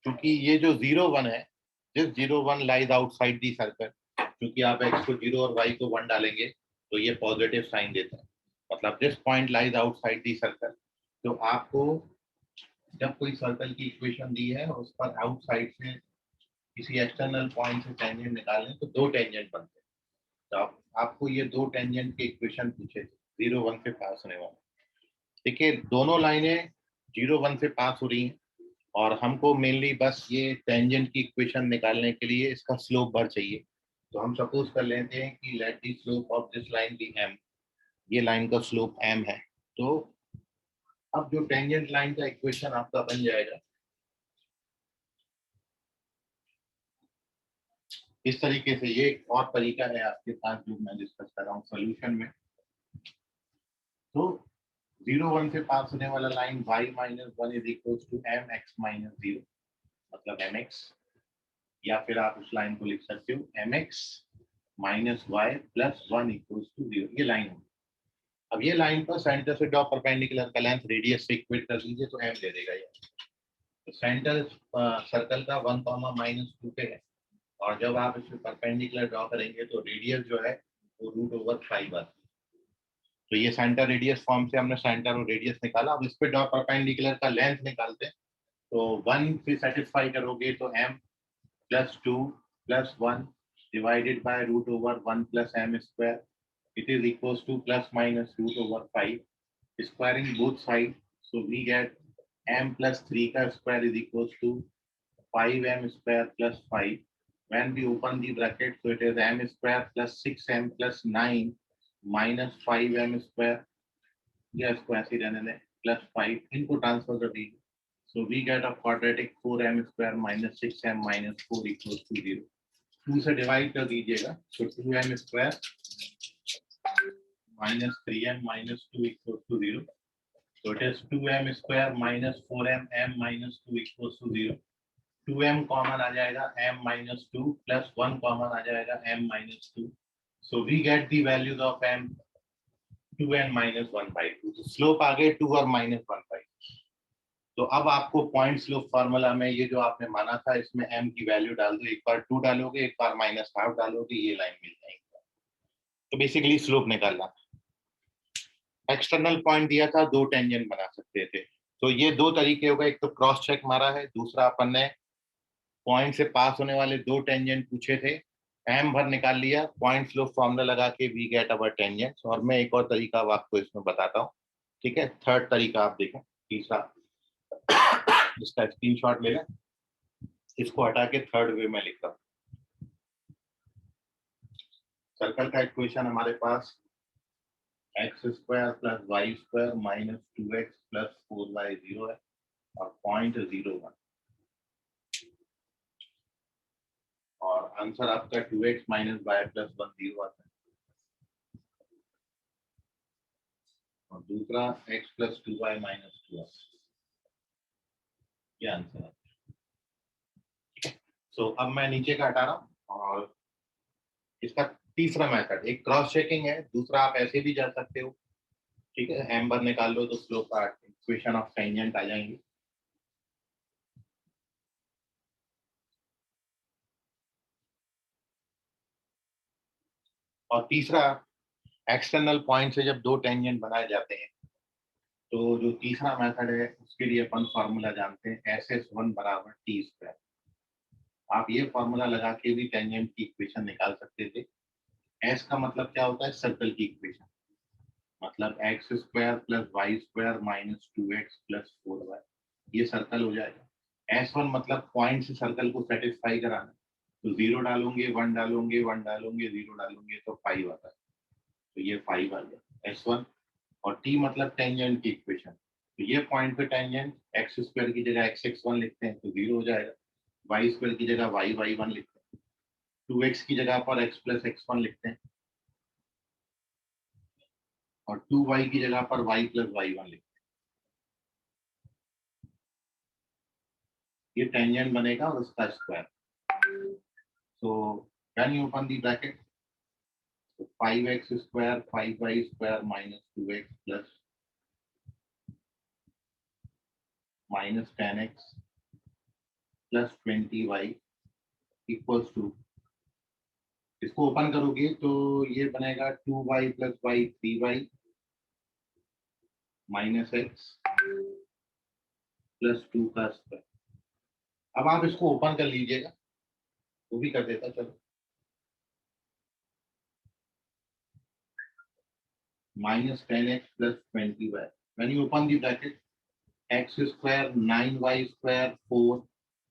क्योंकि ये जो 0 1 है, this 0 1 lies outside the circle, क्योंकि आप x को 0 और y को 1 डालेंगे तो ये पॉजिटिव साइन देता है, मतलब this point lies outside the circle. तो आपको जब कोई सर्कल की इक्वेशन दी है और उस पर आउटसाइड से किसी एक्सटर्नल पॉइंट से टेंजेंट निकालें तो दो टेंजेंट बनते हैं। तो आपको ये दो टेंजेंट की इक्वेशन पूछे थे 0 1 से पास होने वाले। देखिए दोनों लाइनें 0 1 से पास हो रही हैं और हमको मेनली बस ये टेंजेंट की इक्वेशन निकालने के लिए इसका स्लोप भर चाहिए। तो हम सपोज कर लेते हैं कि let the slope of this line be m, ये लाइन का स्लोप m है। तो अब जो टेंजेंट लाइन का इक्वेशन आपका बन जाएगा इस तरीके से। ये एक और तरीका है आपके पास जो मैं डिस्कस कर रहा हूँ सोल्यूशन में। तो 0 1 से पास होने वाला line y - 1 is equal to mx - 0, मतलब mx, या फिर आप उस लाइन को लिख सकते हो mx - y + 1 इक्वल टू 0, ये लाइन होगी। अब ये लाइन पर सेंटर से ड्रॉ परपेंडिकुलर का लेंथ रेडियस से इक्वेट कर लीजिए तो m दे देगा ये। तो सेंटर सर्कल का 1, -2 पे है और जब आप इसमें परपेंडिकुलर ड्रॉ करेंगे तो रेडियस जो है वो √5 आती है। तो ये सेंटर रेडियस फॉर्म से हमने सेंटर और रेडियस निकाला। अब इस पे ड्रॉ परपेंडिकुलर का लेंथ निकालते हैं। तो 1 से सेटिस्फाई करोगे तो m + 2 + 1 divided by √1 + m square, it is equals to ±√5, squaring both sides, so we get m + 3 का square is equals to 5m square + 5. When we open the bracket, so it is m square + 6m + 9 minus 5m square, या square से रहने दें, +5, इनको transfer कर दीजिए। So we get a quadratic 4m square - 6m - 4 equals to 0. 2 से divide कर दीजिएगा तो 2m square - 3m - 2 equals to 0. So it is 2m square - 4m m - 2 equals to 0. 2m common आ जाएगा, m - 2 + 1 कॉमन आ जाएगा, m - 2. So we get the values of m 2n - 1/2. तो slope आ गए 2 और -1/2। तो अब आपको पॉइंट स्लोप फार्मूला में ये जो आपने माना था इसमें m की वैल्यू डाल दो, एक बार 2 डालोगे, एक बार -1/2 डालोगे, ये लाइन मिल जाएगी। तो बेसिकली स्लोप निकालना। एक्सटर्नल पॉइंट दिया था, दो टेंजेंट बना सकते थे। तो ये दो तरीके हो गए, एक तो क्रॉस चेक मारा है, दूसरा अपन ने पॉइंट से पास होने वाले दो टेंजेंट पूछे थे, m भर निकाल लिया, पॉइंट स्लोप फार्मूला लगा के वी गेट अवर टेंजेंट्स। और मैं एक और तरीका अब आपको इसमें बताता हूँ, ठीक है। थर्ड तरीका आप देखें, तीसरा, इसका स्क्रीनशॉट ले लें, इसको हटा के थर्ड वे में लिख रहा हूँ। सर्कल का इक्वेशन हमारे पास x² + y² - 2x + 4y 0 है और पॉइंट 0 1, और आंसर आपका 2x - y + 1 0 आता है। और दूसरा x + 2y - 2 ये आंसर है। सो अब मैं नीचे का हटा रहा हूँ और इसका तीसरा मेथड, एक क्रॉस चेकिंग है, दूसरा आप ऐसे भी जा सकते हो, ठीक है। m भर निकाल लो तो स्लोप का इक्वेशन ऑफ टेंजेंट आ जाएंगे। और तीसरा, एक्सटर्नल पॉइंट से जब दो टेंजेंट बनाए जाते हैं तो जो तीसरा मेथड है उसके लिए अपन फार्मूला जानते हैं, SS1 = t²। आप ये फार्मूला लगा के भी टेंजेंट की इक्वेशन निकाल सकते थे। S का मतलब क्या होता है, सर्कल की इक्वेशन, मतलब x² + y² - 2x + 4y, ये सर्कल हो जाएगा। S1 मतलब पॉइंट से सर्कल को सेटिस्फाई कराना, तो 0 डालोगे, 1 डालोगे, 1 डालोगे, 0 डालोगे तो 5 आता है, तो ये 5 आ गया S1। और t मतलब टेंजेंट की इक्वेशन, तो ये पॉइंट पे टेंजेंट x² की जगह x1 लिखते हैं तो 0 हो जाएगा, y² की जगह y1 लिखते हैं 2x की जगह पर x प्लस x1 लिखते हैं और 2y की जगह पर y प्लस y1 लिखते हैं। ये टेंजेंट बनेगा और उसका square. So when you open the bracket, so 5x square 5y square minus 2x plus minus 10x plus 20y equals to, इसको ओपन करोगे तो ये बनेगा 2y plus y 3y minus x plus 2 का स्क्वायर। अब आप इसको ओपन कर लीजिएगा, वो भी कर देता चलो। minus 10x plus 20y. When you open the bracket, x square 9y square 4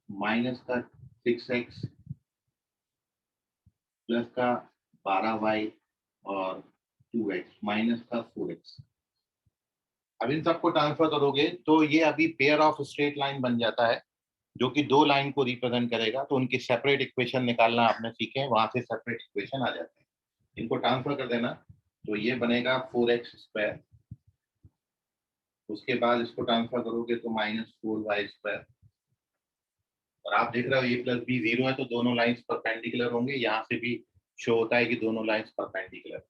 minus का 6x प्लस का 12y और 2x माइनस का 4x। अब इन सबको ट्रांसफर करोगे तो ये अभी पेयर ऑफ स्ट्रेट लाइन बन जाता है जो कि दो लाइन को रिप्रेजेंट करेगा। तो उनकी सेपरेट इक्वेशन निकालना आपने सीखे, वहां से सेपरेट इक्वेशन आ जाते हैं। इनको ट्रांसफर कर देना तो ये बनेगा 4x स्क्वायर, उसके बाद इसको ट्रांसफर करोगे तो माइनस 4y स्क्वायर। और आप देख रहे हो a प्लस बी 0 है तो दोनों लाइंस परपेंडिकुलर होंगे, यहाँ से भी शो होता है कि दोनों लाइंस परपेंडिकुलर।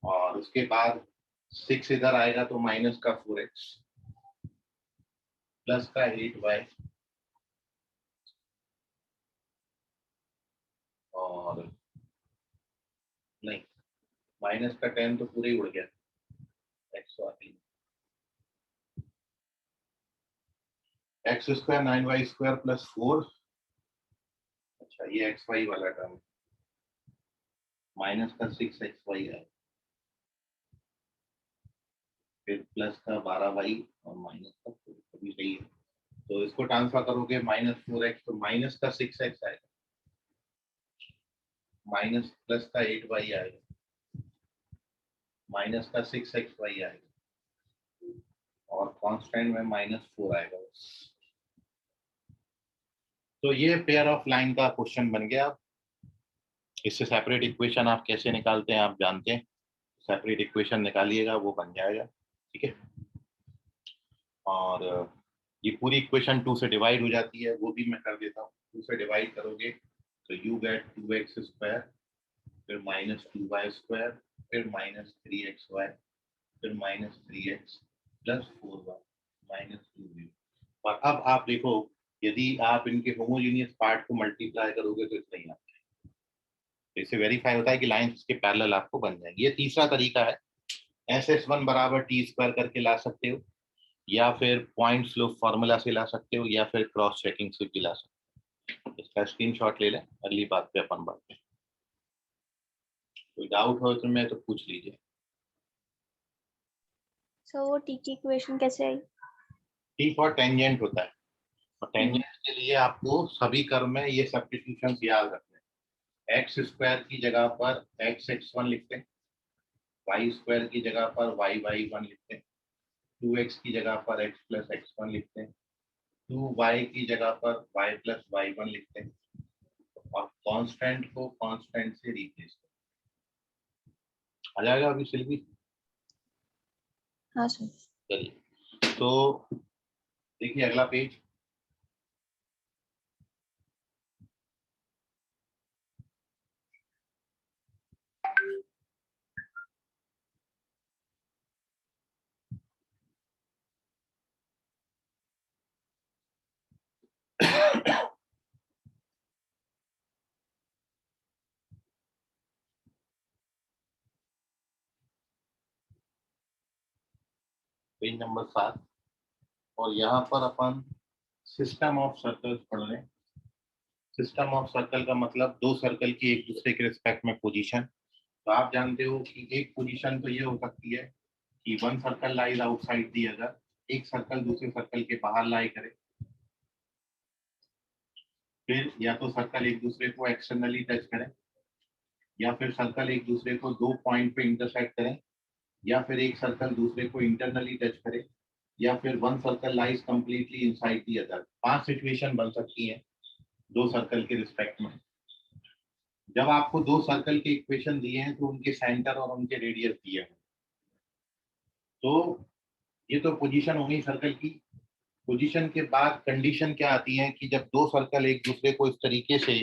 और उसके बाद 6 इधर आएगा तो माइनस का 4x प्लस का 8y और नहीं माइनस का 10 तो पूरे ही उड़ गया, x square 9y square plus 4। अच्छा ये एक्स वाई वाला टर्म माइनस का 6xy है, फिर प्लस का 12y और माइनस का 4 भी सही है। तो इसको ट्रांसफर करोगे माइनस 4x तो माइनस का 6x आएगा, माइनस प्लस का 8y आएगा, माइनस का 6xy आएगा और कांस्टेंट में माइनस 4 आएगा। तो ये पेयर ऑफ लाइन का क्वेश्चन बन गया। इससे सेपरेट इक्वेशन आप कैसे निकालते हैं आप जानते हैं, सेपरेट इक्वेशन निकालिएगा वो बन जाएगा, ठीक है। और ये पूरी इक्वेशन 2 से डिवाइड हो जाती है, वो भी मैं कर देता हूँ। 2 से डिवाइड करोगे तो यू गेट 2x स्क्वायर फिर माइनस 2y स्क्वायर फिर माइनस 3xy फिर minus 3x plus 4y minus 2y। और अब आप देखो यदि आप इनके होमोजेनियस पार्ट को मल्टीप्लाई करोगे तो इतना ही आता है। तो इससे वेरीफाई होता है कि लाइंस के पैरेलल आपको बन जाएंगे। ये तीसरा तरीका है, SS1 बराबर टी स्क्वायर करके ला सकते हो, या फिर पॉइंट स्लोप फॉर्मूला से ला सकते हो, या फिर क्रॉस चेकिंग से भी ला सकते हो। इसका स्क्रीनशॉट ले लें, अगली बात पे अपन बढ़ते हैं। कोई डाउट हो तो मैं तो पूछ लीजिए। सर वो टी की इक्वेशन कैसे आई? टी फॉर टेंजेंट होता है और टेंजेंट के लिए आपको सभी कर्व में ये सब्स्टिट्यूशन याद रखने हैं। एक्स स्क्वायर की जगह पर एक्स x1 लिखते हैं, वाई स्क्वायर की जगह पर वाई y1 लिखते हैं, 2x की जगह पर x प्लस x1 लिखते हैं, 2y की जगह पर y प्लस y1 लिखते हैं और कांस्टेंट को कांस्टेंट से रिप्लेस आ जाएगा अभी सिल्वी। हाँ सर। चलिए तो देखिए अगला पेज। पेज नंबर 7 और यहाँ पर अपन सिस्टम ऑफ सर्कल्स पढ़ रहे हैं। सिस्टम ऑफ सर्कल का मतलब दो सर्कल की एक दूसरे के रिस्पेक्ट में पोजीशन। तो आप जानते हो कि एक पोजीशन तो ये हो सकती है कि one circle lies outside the other, एक सर्कल दूसरे सर्कल के बाहर लाई करे, फिर या तो सर्कल एक दूसरे को एक्सटर्नली टच करें, या फिर सर्कल एक दूसरे को दो पॉइंट पे इंटरसेक्ट करें, या फिर एक सर्कल दूसरे को इंटरनली टच करे, या फिर one circle lies completely inside the other. 5 situation बन सकती हैं दो सर्कल के रिस्पेक्ट में। जब आपको दो सर्कल के इक्वेशन दिए हैं तो उनके सेंटर और उनके रेडियस दिए हैं, तो ये तो पोजीशन होगी सर्कल की। पोजीशन के बाद कंडीशन क्या आती है कि जब दो सर्कल एक दूसरे को इस तरीके से,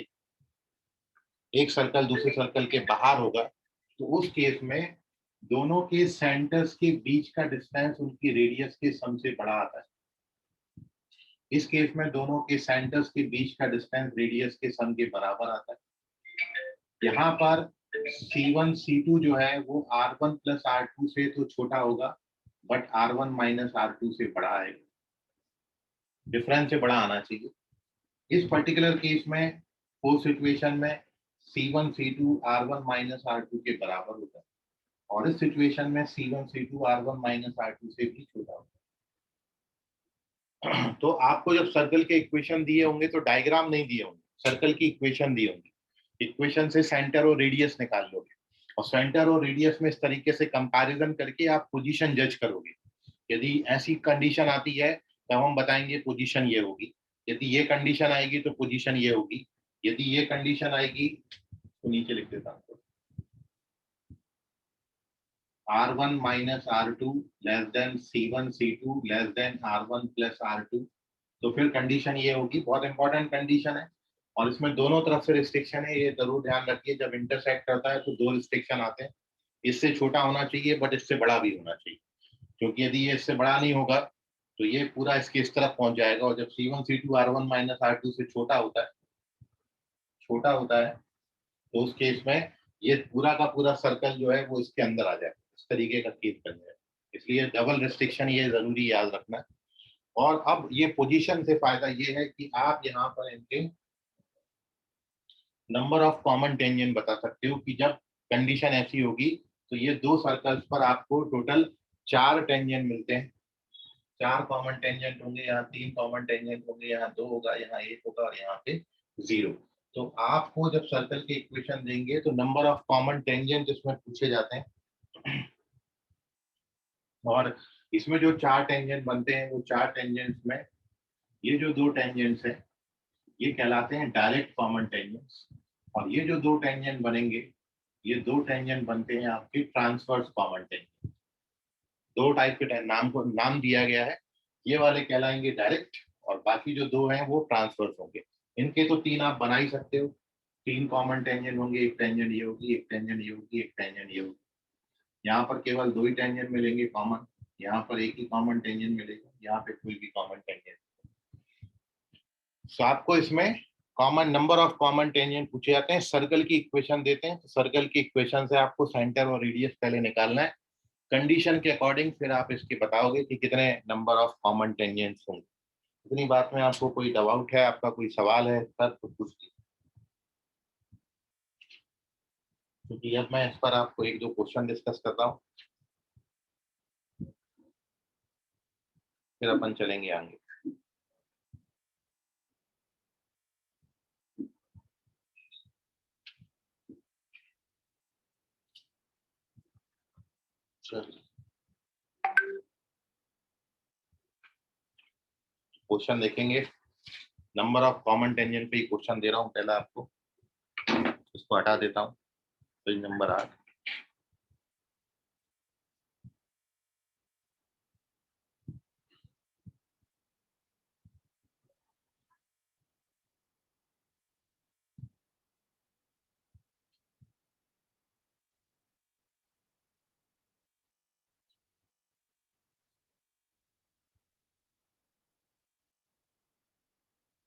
एक सर्कल दूसरे सर्कल के बाहर होगा, तो उस केस में दोनों के सेंटर्स के बीच का डिस्टेंस उनकी रेडियस के सम से बड़ा आता है। इस केस में दोनों के सेंटर्स के बीच का डिस्टेंस रेडियस के सम के बराबर आता है। यहाँ पर C1 C2 जो है वो R1 प्लस R2 से तो छोटा होगा, बट R1 माइनस R2 से बड़ा है, डिफरेंस से बड़ा आना चाहिए। इस पर्टिकुलर केस में फोर्स सिचुएशन में C1 C2 R1 minus R2 के बराबर होता है, और इस सिचुएशन में C1 C2 R1 minus R2 से भी छोटा होता है। तो आपको जब सर्कल के इक्वेशन दिए होंगे तो डायग्राम नहीं दिए होंगे, सर्कल की इक्वेशन दी होंगी। इक्वेशन से सेंटर और रेडियस निकाल लोगे, और सेंटर और रेडियस में इस तरीके से कंपैरिजन करके आप पोजीशन जज करोगे। यदि ऐसी कंडीशन आती है तो हम बताएंगे पोजीशन ये होगी, यदि ये कंडीशन आएगी तो पोजीशन ये होगी, यदि ये कंडीशन आएगी तो नीचे लिख देता हूँ, R1 minus R2 less than C1 C2 less than R1 plus R2, तो फिर कंडीशन ये होगी। बहुत इंपॉर्टेंट कंडीशन है, और इसमें दोनों तरफ से रिस्ट्रिक्शन है, ये जरूर ध्यान रखिए। जब इंटरसेक्ट करता है तो दो रिस्ट्रिक्शन आते हैं, इससे छोटा होना चाहिए बट इससे बड़ा भी होना चाहिए, क्योंकि यदि ये इससे बड़ा नहीं होगा तो ये पूरा इसके इस तरफ पहुंच जाएगा, और जब C1 C2 R1 minus R2 से छोटा होता है तो उस केस में ये पूरा का पूरा सर्कल जो है वो इसके अंदर आ जाएगा, इस तरीके का केस बन जाएगा। इसलिए डबल रिस्ट्रिक्शन ये जरूरी याद रखना है। और अब ये पोजीशन से फायदा ये है कि आप यहाँ पर इनके नंबर ऑफ कॉमन टेंजेंट बता सकते हो, कि जब कंडीशन ऐसी होगी तो ये दो सर्कल्स पर आपको टोटल 4 टेंजेंट मिलते हैं। 4 कॉमन टेंजेंट होंगे, यहाँ 3 कॉमन टेंजेंट होंगे, यहाँ 2 होगा, यहाँ 1 होगा, और यहाँ पे 0। तो आपको जब सर्कल के इक्वेशन देंगे तो नंबर ऑफ कॉमन टेंजेंट इसमें पूछे जाते हैं, और इसमें जो 4 टेंजेंट बनते हैं वो 4 टेंजेंट्स में ये जो 2 टेंजेंट्स हैं ये कहलाते हैं डायरेक्ट कॉमन टेंजेंट्स, और ये जो 2 टेंजेंट बनेंगे ये 2 टेंजेंट बनते हैं आपके ट्रांसवर्स कॉमन टेंजेंट। 2 टाइप के नाम को नाम दिया गया है, ये वाले कहलाएंगे डायरेक्ट, और बाकी जो 2 हैं वो ट्रांसवर्स होंगे। इनके तो 3 आप बना ही सकते हो, 3 कॉमन टेंजेंट होंगे, एक टेंजेंट ये होगी, एक टेंजेंट ये होगी, एक टेंजेंट ये होगी। यहाँ पर केवल 2 ही टेंजेंट मिलेंगे कॉमन, यहाँ पर एक ही कॉमन टेंजेंट मिलेगा, यहाँ पे कोई भी कॉमन टेंजेंट। तो आपको इसमें common number of common tangent पूछे जाते हैं, सर्कल की इक्वेशन देते हैं, तो सर्कल की इक्वेशन से आपको सेंटर और रेडियस पहले निकालना है, कंडीशन के अकॉर्डिंग फिर आप इसके बताओगे कि कितने नंबर ऑफ कॉमन टेंजेंट्स होंगे। इतनी बात में आपको कोई डाउट है, आपका कोई सवाल है सर तो पूछ लीजिए, क्योंकि अब मैं इस पर आपको 1-2 क्वेश्चन डिस्कस करता हूँ, फिर अपन चलेंगे आगे। क्वेश्चन देखेंगे, नंबर ऑफ कॉमन टेंजेंट पे ही क्वेश्चन दे रहा हूँ पहला आपको, इसको हटा देता हूँ। Page number 8।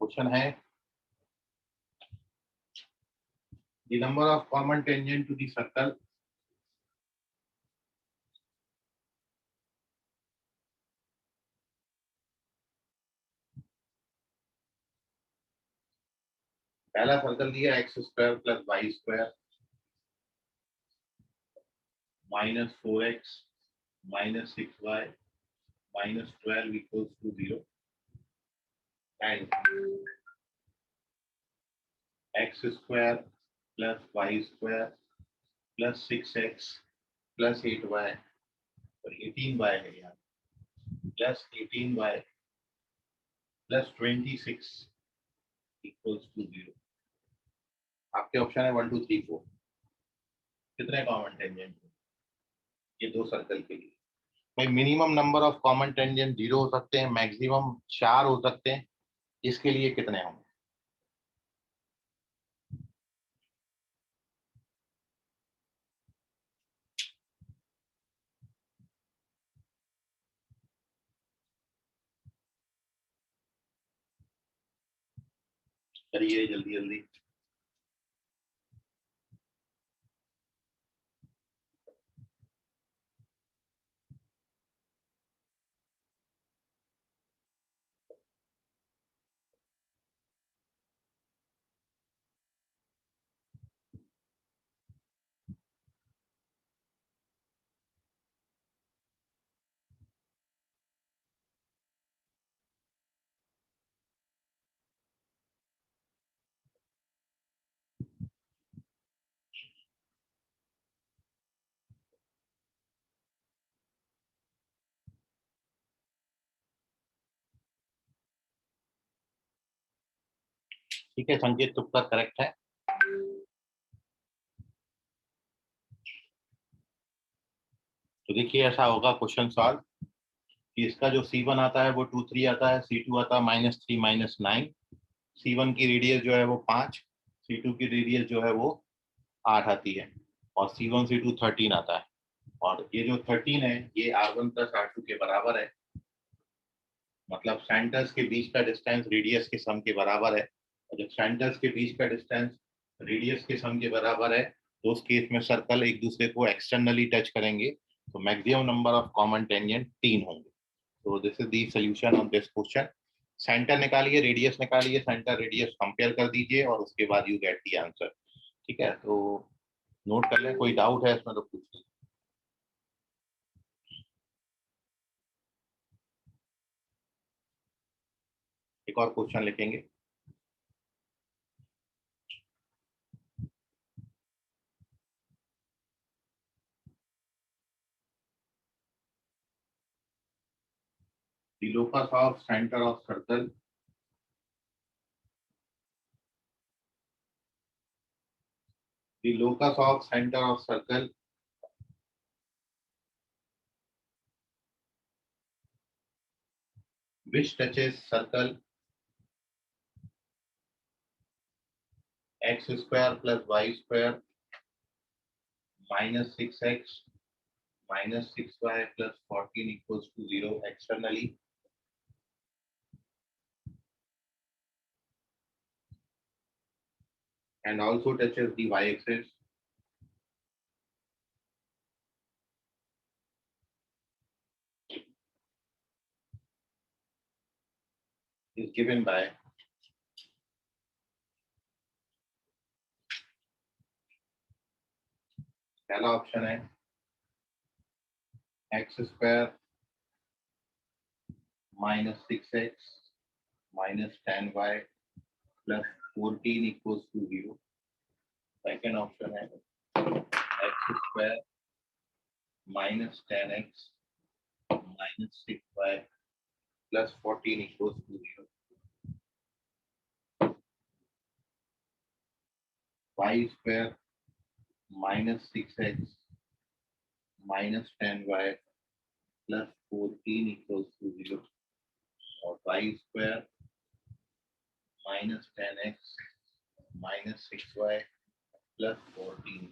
क्वेश्चन है the number of common tangent to the circle पहला सर्कल दिया x² plus y² minus 4x minus 6y minus 12 equals to 0, and x² plus y² plus 6x plus 8y और 18y है यहाँ, plus 18y plus 26 equals to 0। आपके option है 1 2 3 4, कितने common tangent ये दो सर्कल के लिए? भाई minimum number of common tangent 0 हो सकते हैं, मैक्सिमम 4 हो सकते हैं, इसके लिए कितने होंगे? करिए जल्दी जल्दी। ठीक है संकेत, उत्तर करेक्ट है। तो देखिए ऐसा होगा क्वेश्चन सॉल्व कि इसका जो C1 आता है वो 2 3 आता है, C2 आता है -3 -9, C1 की रेडियस जो है वो 5, C2 की रेडियस जो है वो 8 आती है, और C1 C2 13 आता है, और ये जो 13 है ये R1 प्लस R2 के बराबर है, मतलब सेंटर्स के बीच का डिस्टेंस रेडियस के सम के बराबर है, और जब सेंटर्स के बीच का डिस्टेंस रेडियस के सम के बराबर है तो उस केस में सर्कल एक दूसरे को एक्सटर्नली टच करेंगे, तो maximum number of common tangent 3 होंगे। तो this is the solution of this question. Centre निकालिए, रेडियस निकालिए, सेंटर रेडियस कंपेयर कर दीजिए और उसके बाद यू गेट द आंसर। ठीक है, तो नोट कर लें, कोई डाउट है इसमें तो पूछ। एक और क्वेश्चन लिखेंगे। The locus of center of circle, the locus of center of circle which touches circle x square plus y square minus 6x minus 6y plus 14 equals to 0 externally, and also touches the y-axis is given by पहला option है x square minus 6x minus 10y plus 14 equals to 0. Second option है x square minus 10x minus 6y plus 14 equals to 0. Y square minus 6x minus 10y plus 14 equals to 0, और y square minus 10x minus 6y plus 14.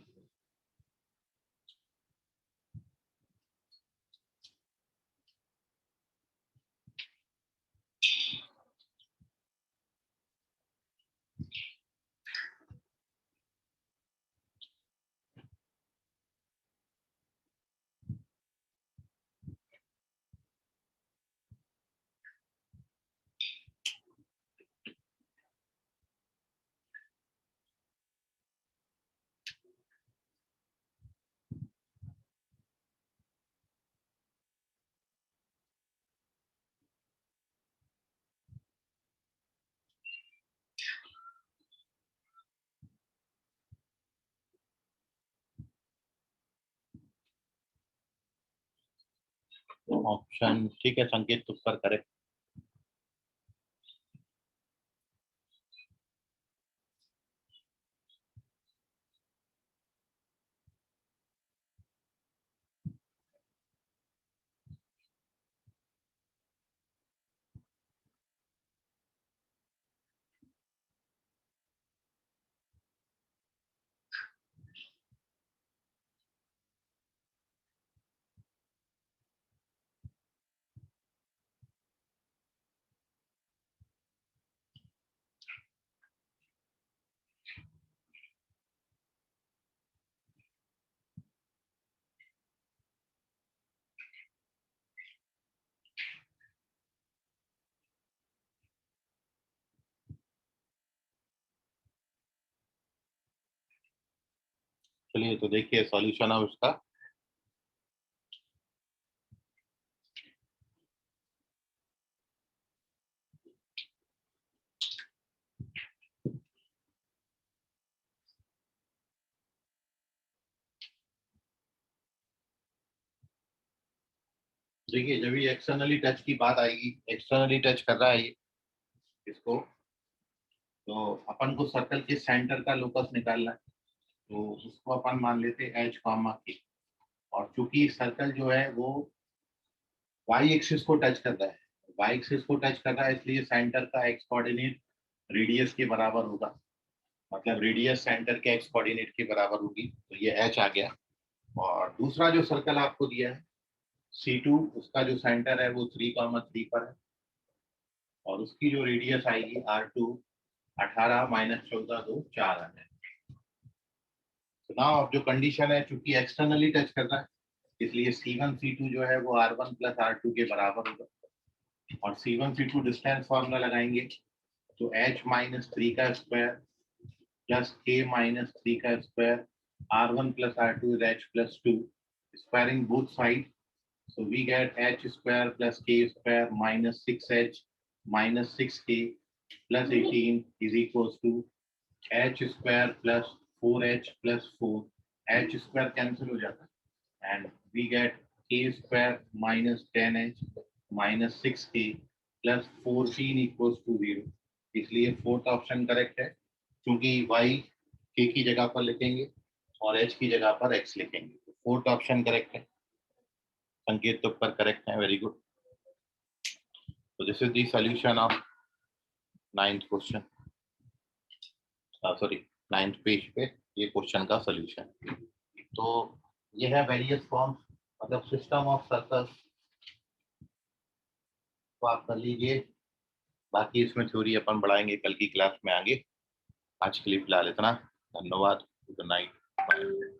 Option ठीक है संकेत, उत्तर correct. चलिए तो देखिए solution of इसका। देखिए जब भी एक्सटर्नली टच की बात आएगी, एक्सटर्नली टच कर रहा है ये इसको, तो अपन को सर्कल के सेंटर का लोकस निकालना है। तो उसको अपन मान लेते हैं एच कॉमा के, और चूंकि सर्कल जो है वो वाई एक्सिस को टच कर रहा है, वाई एक्सिस को टच कर रहा है, इसलिए सेंटर का एक्स कोऑर्डिनेट रेडियस के बराबर होगा, मतलब रेडियस सेंटर के एक्स कोऑर्डिनेट के बराबर होगी। तो ये एच आ गया। और दूसरा जो सर्कल आपको दिया है C2, उसका जो सेंटर है वो 3,3 पर है, और उसकी जो रेडियस आएगी R2 18 माइनस 14 2 4 आ जाए। तो नाउ अब जो कंडीशन है, चूंकि एक्सटर्नली टच कर रहा है, इसलिए C1 C2 जो है वो R1 प्लस R2 के बराबर होगा, और C1 C2 डिस्टेंस फॉर्मूला लगाएंगे तो h माइनस 3 का स्क्वायर प्लस k माइनस 3 का square R1 plus R2 is h plus 2, squaring both sides. So we get h square plus k square minus 6h minus 6k plus 18 is equals to h square plus 4h plus 4. h square cancel हो जाता है and we get k square minus 10h minus 6k plus 14 equals to 0. इसलिए fourth option correct है, क्योंकि y k की जगह पर लिखेंगे और h की जगह पर x लिखेंगे। तो फोर्थ ऑप्शन करेक्ट है। संकेत तो पर करेक्ट है, वेरी गुड। तो this is the solution of 9th question, sorry 9th page पे ये क्वेश्चन का सॉल्यूशन। तो ये है वेरियस फॉर्म्स, मतलब सिस्टम ऑफ सर्कल्स, तो आप कर लीजिए। बाकी इसमें थ्योरी अपन बढ़ाएंगे कल की क्लास में आगे। आज के लिए फिलहाल इतना। धन्यवाद। Good night. बाय।